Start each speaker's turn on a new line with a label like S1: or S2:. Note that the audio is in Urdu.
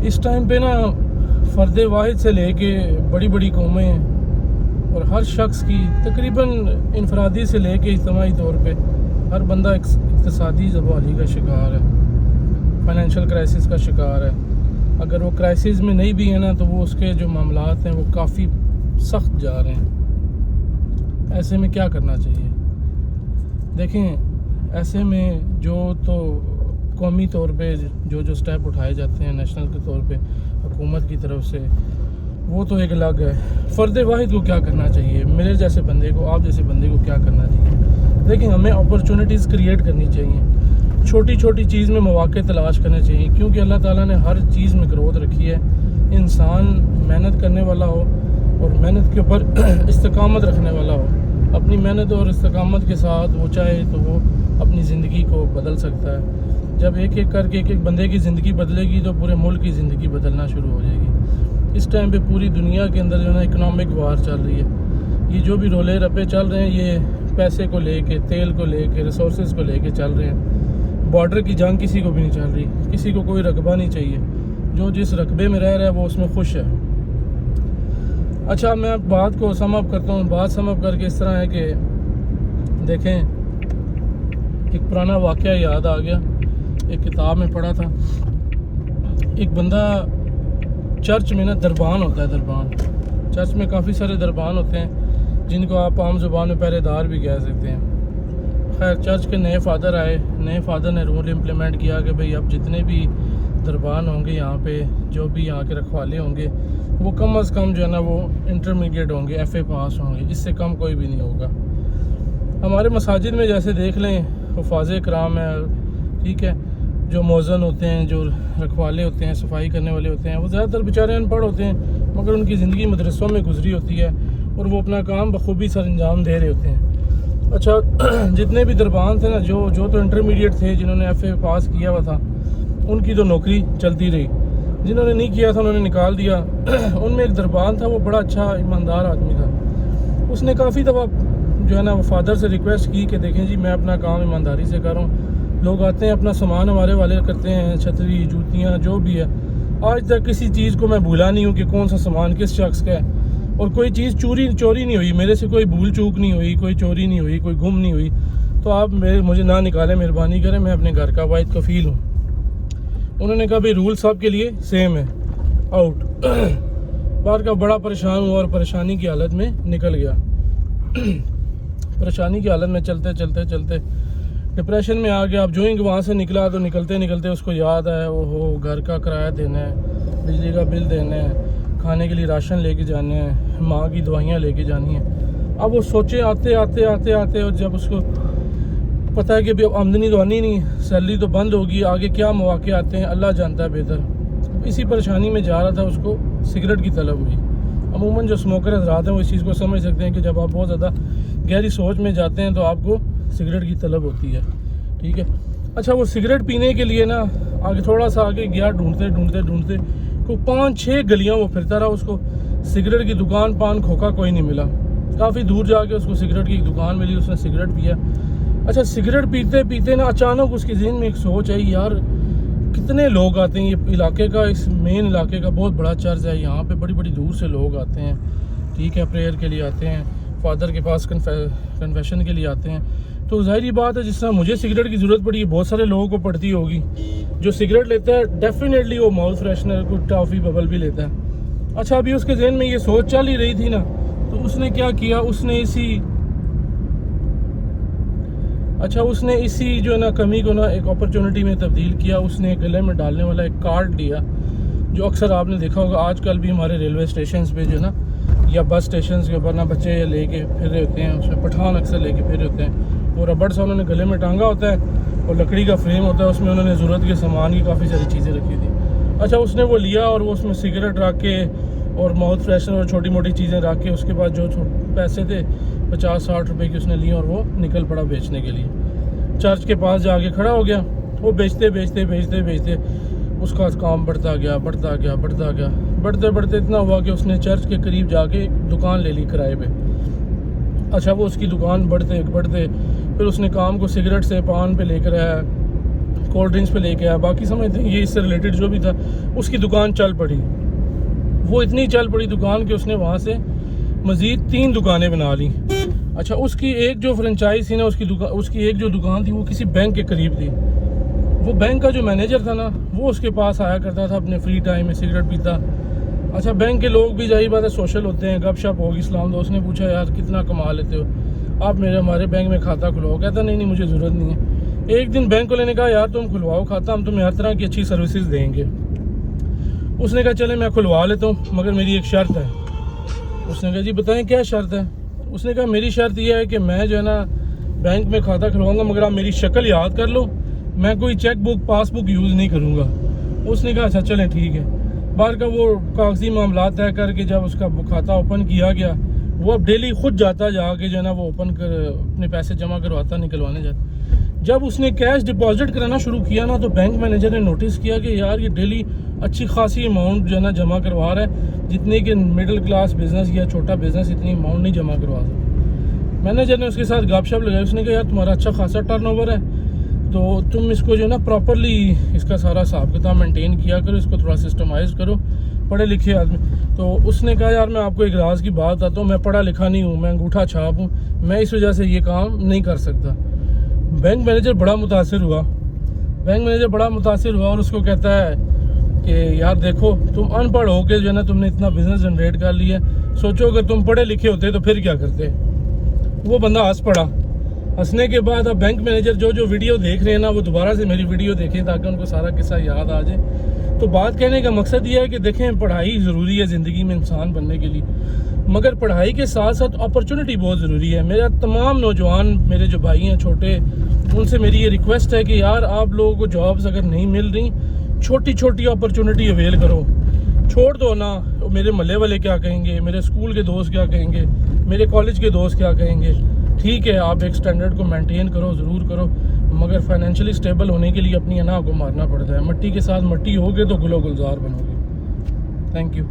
S1: اس ٹائم پہ نا فرد واحد سے لے کے بڑی بڑی قومیں اور ہر شخص کی تقریباً انفرادی سے لے کے اجتماعی طور پہ ہر بندہ اقتصادی زوال کا شکار ہے، فائنینشیل کرائسس کا شکار ہے۔ اگر وہ کرائسس میں نہیں بھی ہے نا تو وہ اس کے جو معاملات ہیں وہ کافی سخت جا رہے ہیں۔ ایسے میں کیا کرنا چاہیے؟ دیکھیں، ایسے میں جو تو قومی طور پہ جو سٹیپ اٹھائے جاتے ہیں نیشنل کے طور پہ حکومت کی طرف سے، وہ تو ایک الگ ہے۔ فرد واحد کو کیا کرنا چاہیے؟ میرے جیسے بندے کو، آپ جیسے بندے کو کیا کرنا چاہیے؟ دیکھیں، ہمیں اپرچونٹیز کریٹ کرنی چاہیے، چھوٹی چھوٹی چیز میں مواقع تلاش کرنے چاہیے، کیونکہ اللہ تعالیٰ نے ہر چیز میں گروتھ رکھی ہے۔ انسان محنت کرنے والا ہو اور محنت کے اوپر استقامت رکھنے والا ہو، اپنی محنت اور استقامت کے ساتھ وہ چاہے تو وہ اپنی زندگی کو بدل سکتا ہے۔ جب ایک ایک کر کے ایک بندے کی زندگی بدلے گی تو پورے ملک کی زندگی بدلنا شروع ہو جائے گی۔ اس ٹائم پہ پوری دنیا کے اندر جو ہے نا اکنامک وار چل رہی ہے۔ یہ جو بھی رولے رپے چل رہے ہیں یہ پیسے کو لے کے، تیل کو لے کے، ریسورسز کو لے کے چل رہے ہیں۔ بارڈر کی جنگ کسی کو بھی نہیں چل رہی، کسی کو کوئی رقبہ نہیں چاہیے، جو جس رقبے میں رہ رہا ہے وہ اس میں خوش ہے۔ اچھا، میں بات کو سم اپ کرتا ہوں۔ بات سم اپ کر کے اس طرح ہے کہ دیکھیں، ایک پرانا واقعہ یاد آ گیا، ایک کتاب میں پڑھا تھا۔ ایک بندہ چرچ میں نا دربان ہوتا ہے، دربان چرچ میں کافی سارے دربان ہوتے ہیں جن کو آپ عام زبان میں پہرے دار بھی کہہ سکتے ہیں۔ خیر، چرچ کے نئے فادر آئے، نئے فادر نے رول امپلیمنٹ کیا کہ بھئی اب جتنے بھی دربان ہوں گے یہاں پہ، جو بھی یہاں کے رکھوالے ہوں گے، وہ کم از کم جو ہے نا وہ انٹرمیڈیٹ ہوں گے، ایف اے پاس ہوں گے، اس سے کم کوئی بھی نہیں ہوگا۔ ہمارے مساجد میں جیسے دیکھ لیں، حفاظ کرام ہیں، ٹھیک ہے، جو مؤذن ہوتے ہیں، جو رکھوالے ہوتے ہیں، صفائی کرنے والے ہوتے ہیں، وہ زیادہ تر بیچارے ان پڑھ ہوتے ہیں، مگر ان کی زندگی مدرسوں میں گزری ہوتی ہے اور وہ اپنا کام بخوبی سر انجام دے رہے ہوتے ہیں۔ اچھا، جتنے بھی دربان تھے نا، جو تو انٹرمیڈیٹ تھے، جنہوں نے ایف اے پاس کیا ہوا تھا، ان کی تو نوکری چلتی رہی، جنہوں نے نہیں کیا تھا انہوں نے نکال دیا۔ ان میں ایک دربان تھا، وہ بڑا اچھا ایماندار آدمی تھا۔ اس نے کافی دفعہ جو ہے نا وہ فادر سے ریکویسٹ کی کہ دیکھیں جی، میں اپنا کام ایمانداری سے کر رہا ہوں، لوگ آتے ہیں اپنا سامان ہمارے والے کرتے ہیں، چھتری، جوتیاں، جو بھی ہے، آج تک کسی چیز کو میں بھولا نہیں ہوں کہ کون سا سامان کس شخص کا ہے، اور کوئی چیز چوری نہیں ہوئی، میرے سے کوئی بھول چوک نہیں ہوئی، کوئی چوری نہیں ہوئی، کوئی گم نہیں ہوئی، تو آپ مجھے نہ نکالیں، مہربانی کریں، میں اپنے گھر کا واحد کفیل ہوں۔ انہوں نے کہا بھئی رول سب کے لیے سیم ہے، آؤٹ۔ بعد کا بڑا پریشان ہوا اور پریشانی کی حالت میں نکل گیا۔ پریشانی کی حالت میں چلتے ڈپریشن میں آ گیا۔ اب جو ہی وہاں سے نکلا تو نکلتے اس کو یاد آیا، وہ گھر کا کرایہ دینا ہے، بجلی کا بل دینا ہے، کھانے کے لیے راشن لے کے جانا ہے، ماں کی دوائیاں لے کے جانی ہیں۔ اب وہ سوچے آتے اور جب اس کو پتہ ہے کہ اب آمدنی تو آنی نہیں، سیلری تو بند ہوگی، آگے کیا مواقع آتے ہیں اللہ جانتا ہے بہتر۔ اسی پریشانی میں جا رہا تھا، اس کو سگریٹ کی طلب ہوئی۔ عموماً جو اسموکر حضرات ہیں وہ اس چیز کو سمجھ سکتے ہیں کہ جب آپ بہت زیادہ گہری سوچ میں جاتے ہیں تو آپ کو سگریٹ کی طلب ہوتی ہے، ٹھیک ہے۔ اچھا، وہ سگریٹ پینے کے لیے نا آگے تھوڑا سا آگے گیا، ڈھونڈتے کوئی 5-6 گلیاں وہ پھرتا رہا، اس کو سگریٹ کی دکان پان کھوکا کوئی نہیں ملا۔ کافی دور جا کے اس کو سگریٹ کی ایک دکان ملی، اس نے سگریٹ پیا۔ اچھا، سگریٹ پیتے نا اچانک اس کے ذہن میں ایک سوچ آئی، یار کتنے لوگ آتے ہیں، یہ علاقے کا، اس مین علاقے کا بہت بڑا چرچ ہے، یہاں پہ بڑی دور سے لوگ آتے ہیں، ٹھیک ہے، پریئر کے لیے آتے ہیں، فادر کے پاس کنفیشن کے لیے آتے ہیں، تو ظاہری بات ہے جس طرح مجھے سگریٹ کی ضرورت پڑی ہے بہت سارے لوگوں کو پڑتی ہوگی۔ جو سگریٹ لیتا ہے ڈیفینیٹلی وہ ماؤتھ فریشنر، کوئی ٹافی ببل بھی لیتا ہے۔ اچھا، ابھی اس کے ذہن میں یہ سوچ چل ہی رہی تھی نا، تو اس نے کیا کیا، اس نے اسی جو ہے نا کمی کو نا ایک اپرچونٹی میں تبدیل کیا۔ اس نے گلے میں ڈالنے والا ایک کارڈ لیا، جو اکثر آپ نے دیکھا ہوگا آج کل بھی ہمارے ریلوے اسٹیشنز پہ جو ہے نا، یا بس اسٹیشنز کے اوپر نا بچے لے کے پھر رہے ہوتے ہیں، اس میں پٹھان اکثر لے کے پھر رہے ہوتے ہیں، وہ ربڑ سے انہوں نے گلے میں ٹانگا ہوتا ہے، اور لکڑی کا فریم ہوتا ہے، اس میں انہوں نے ضرورت کے سامان کی کافی ساری چیزیں رکھی تھی۔ اچھا، اس نے وہ لیا اور وہ اس میں سگریٹ رکھ کے اور ماؤتھ فریشنر اور چھوٹی موٹی چیزیں رکھ کے، اس کے بعد جو پیسے تھے 50-60 روپے کی اس نے لیے اور وہ نکل پڑا بیچنے کے لیے۔ چرچ کے پاس جا کے کھڑا ہو گیا، وہ بیچتے اس کا کام بڑھتا گیا، بڑھتے اتنا ہوا کہ اس نے چرچ کے قریب جا کے دکان لے لی کرائے پہ۔ اچھا، وہ اس کی دکان بڑھتے پھر اس نے کام کو سگریٹ سے پان پہ لے کر آیا، کولڈ ڈرنکس پہ لے کے آیا, باقی سمجھتے ہیں یہ اس سے ریلیٹڈ جو بھی تھا. اس کی دکان چل پڑی, وہ اتنی چل پڑی دکان کہ اس نے وہاں سے مزید 3 دکانیں بنا لیں. اچھا, اس کی ایک جو فرنچائز تھی نا, اس کی ایک جو دکان تھی وہ کسی بینک کے قریب تھی. وہ بینک کا جو مینیجر تھا نا, وہ اس کے پاس آیا کرتا تھا اپنے فری ٹائم میں, سگریٹ پیتا. اچھا, بینک کے لوگ بھی ظاہر بات ہے سوشل ہوتے ہیں, گپ شپ ہوگی. اسلام دوست نے پوچھا یار کتنا کما لیتے ہو آپ, ہمارے بینک میں کھاتا کھلواؤ. کہتا نہیں مجھے ضرورت نہیں ہے. ایک دن بینک والے نے کہا یار تم کھلواؤ کھاتا, ہم تمہیں ہر طرح کی اچھی سروسز دیں گے. اس نے کہا چلے میں کھلوا لیتا ہوں, مگر میری ایک شرط ہے. اس نے کہا جی بتائیں کیا شرط ہے. اس نے کہا میری شرط یہ ہے کہ میں جو ہے نا بینک میں کھاتا کھلواؤں گا, مگر آپ میری شکل یاد کر لو, میں کوئی چیک بک پاس بک یوز نہیں کروں گا. اس نے کہا اچھا چلیں ٹھیک ہے. باہر کا وہ کاغذی معاملات طے کر کے جب اس کا کھاتا اوپن کیا گیا, وہ اب ڈیلی خود جاتا جا کے جو ہے نا وہ اوپن کر اپنے پیسے جمع کرواتا, نکلوانے جاتا. جب اس نے کیش ڈپازٹ کرانا شروع کیا نا, تو بینک مینیجر نے نوٹس کیا کہ یار یہ ڈیلی اچھی خاصی اماؤنٹ جو ہے نا جمع کروا رہا ہے, جتنے کہ مڈل کلاس بزنس یا چھوٹا بزنس اتنی اماؤنٹ نہیں جمع کروا سکتا. مینیجر نے اس کے ساتھ گپ شپ لگائی. اس نے کہا یار تمہارا اچھا خاصا ٹرن اوور ہے, تو تم اس کو جو ہے نا پراپرلی اس کا سارا حساب کتاب مینٹین کیا کرو, اس کو تھوڑا سسٹمائز کرو, پڑھے لکھے آدمی. تو اس نے کہا یار میں آپ کو ایک راز کی بات بتاتا ہوں, میں پڑھا لکھا نہیں ہوں, میں انگوٹھا چھاپ ہوں, میں اس وجہ سے یہ کام نہیں کر سکتا. بینک مینیجر بڑا متاثر ہوا اور اس کو کہتا ہے کہ یار دیکھو تم ان پڑھ ہو کے جو ہے نا تم نے اتنا بزنس جنریٹ کر لیا, سوچو اگر تم پڑھے لکھے ہوتے تو پھر کیا کرتے. وہ بندہ ہنس پڑا. ہنسنے کے بعد اب بینک مینیجر جو ویڈیو دیکھ رہے ہیں نا, وہ دوبارہ سے میری ویڈیو دیکھیں تاکہ ان کو سارا قصہ یاد آ جائے. تو بات کہنے کا مقصد یہ ہے کہ دیکھیں پڑھائی ضروری ہے زندگی میں انسان بننے کے لیے, مگر پڑھائی کے ساتھ ساتھ اپرچونٹی بہت ضروری ہے. میرا تمام نوجوان میرے جو بھائی ہیں چھوٹے, ان سے میری یہ ریکویسٹ ہے کہ یار آپ لوگوں کو جابز اگر نہیں مل رہی, چھوٹی چھوٹی اپرچونٹی اویل کرو. چھوڑ دو نا میرے محلے والے کیا کہیں گے, میرے اسکول کے دوست کیا کہیں گے, میرے کالج کے دوست کیا کہیں گے. ٹھیک ہے آپ ایک سٹینڈرڈ کو مینٹین کرو, ضرور کرو, مگر فائنینشلی سٹیبل ہونے کے لیے اپنی انا کو مارنا پڑتا ہے. مٹی کے ساتھ مٹی ہوگے تو گل و گلزار بنو گے. Thank you.